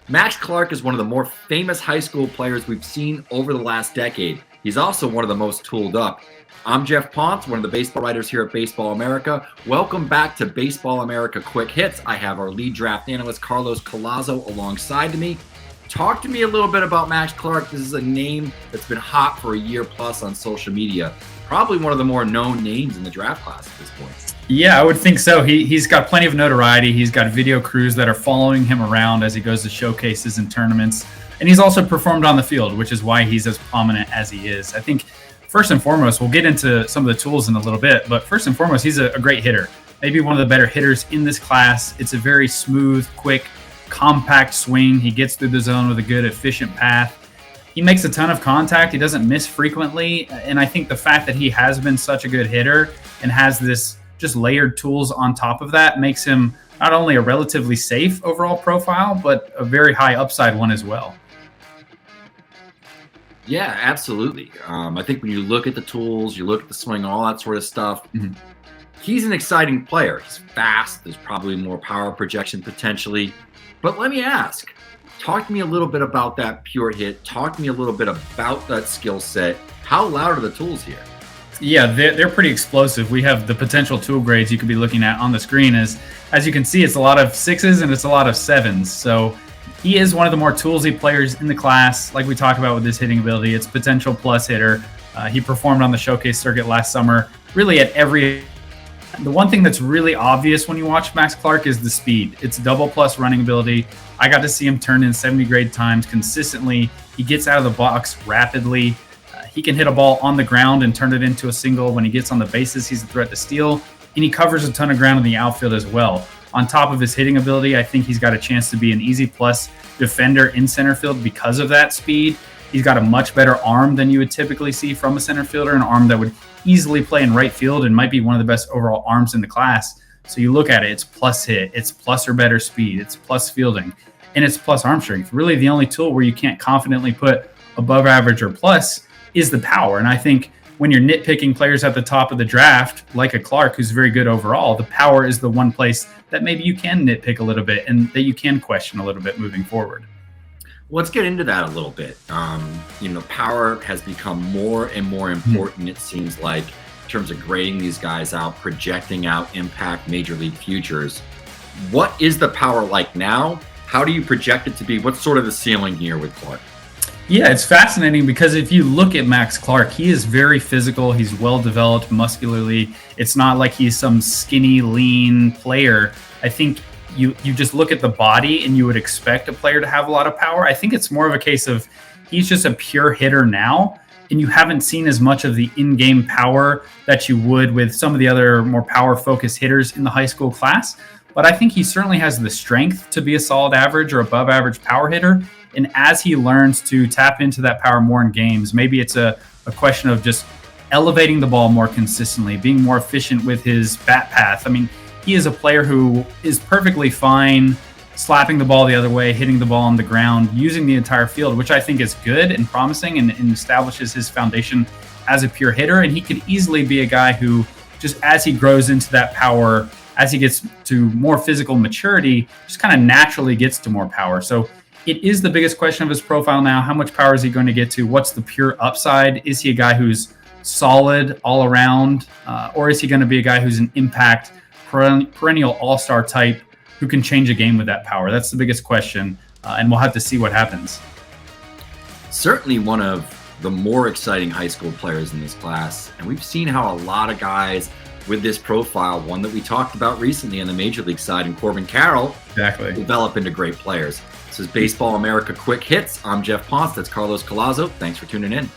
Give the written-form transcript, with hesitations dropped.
Max Clark is one of the more famous high school players we've seen over the last decade. He's also one of the most tooled up. I'm Jeff Ponce, one of the baseball writers here at Baseball America. Welcome back to Baseball America Quick Hits. I have our lead draft analyst, Carlos Collazo, alongside me. Talk to me a little bit about Max Clark. This is a name that's been hot for a year plus on social media. Probably one of the more known names in the draft class at this point. Yeah, I would think so. He's got plenty of notoriety. He's got video crews that are following him around as he goes to showcases and tournaments. And he's also performed on the field, which is why he's as prominent as he is. I think first and foremost, we'll get into some of the tools in a little bit, but first and foremost, he's a great hitter. Maybe one of the better hitters in this class. It's a very smooth, quick, compact swing. He gets through the zone with a good, efficient path. He makes a ton of contact. He doesn't miss frequently. And I think the fact that he has been such a good hitter and has this just layered tools on top of that makes him not only a relatively safe overall profile, but a very high upside one as well. Yeah, absolutely. I think when you look at the tools, you look at the swing, all that sort of stuff, he's an exciting player. He's fast. There's probably more power projection potentially. But let me ask, talk to me a little bit about that pure hit. Talk to me a little bit about that skill set. How loud are the tools here? Yeah, they're pretty explosive. We have the potential tool grades you could be looking at on the screen. As you can see, it's a lot of 6s and it's a lot of 7s. So he is one of the more toolsy players in the class. Like we talked about with his hitting ability, it's potential plus hitter. He performed on the showcase circuit last summer, really at every. The one thing that's really obvious when you watch Max Clark is the speed. It's double plus running ability. I got to see him turn in 70 grade times consistently. He gets out of the box rapidly. He can hit a ball on the ground and turn it into a single. When he gets on the bases, he's a threat to steal. And he covers a ton of ground in the outfield as well. On top of his hitting ability, I think he's got a chance to be an easy plus defender in center field because of that speed. He's got a much better arm than you would typically see from a center fielder, an arm that would easily play in right field and might be one of the best overall arms in the class. So you look at it, it's plus hit, it's plus or better speed, it's plus fielding, and it's plus arm strength. Really the only tool where you can't confidently put above average or plus is the power. And I think when you're nitpicking players at the top of the draft, like a Clark, who's very good overall, the power is the one place that maybe you can nitpick a little bit and that you can question a little bit moving forward. Let's get into that a little bit. Power has become more and more important, it seems like, in terms of grading these guys out, projecting out impact major league futures. What is the power like now? How do you project it to be? What's sort of the ceiling here with Clark? Yeah, it's fascinating because if you look at Max Clark, he is very physical. He's well developed muscularly. It's not like he's some skinny, lean player. I think you just look at the body and you would expect a player to have a lot of power. I think it's more of a case of he's just a pure hitter now, and you haven't seen as much of the in-game power that you would with some of the other more power-focused hitters in the high school class. But I think he certainly has the strength to be a solid average or above average power hitter. And as he learns to tap into that power more in games, maybe it's a question of just elevating the ball more consistently, being more efficient with his bat path. I mean, he is a player who is perfectly fine slapping the ball the other way, hitting the ball on the ground, using the entire field, which I think is good and promising and establishes his foundation as a pure hitter. And he could easily be a guy who, just as he grows into that power, as he gets to more physical maturity, just kind of naturally gets to more power. So it is the biggest question of his profile now. How much power is he going to get to? What's the pure upside? Is he a guy who's solid all around? Or is he going to be a guy who's an impact, perennial all-star type who can change a game with that power? That's the biggest question, and we'll have to see what happens. Certainly one of the more exciting high school players in this class. And we've seen how a lot of guys with this profile, one that we talked about recently on the Major League side, and Corbin Carroll, develop into great players. This is Baseball America Quick Hits. I'm Jeff Ponce. That's Carlos Collazo. Thanks for tuning in.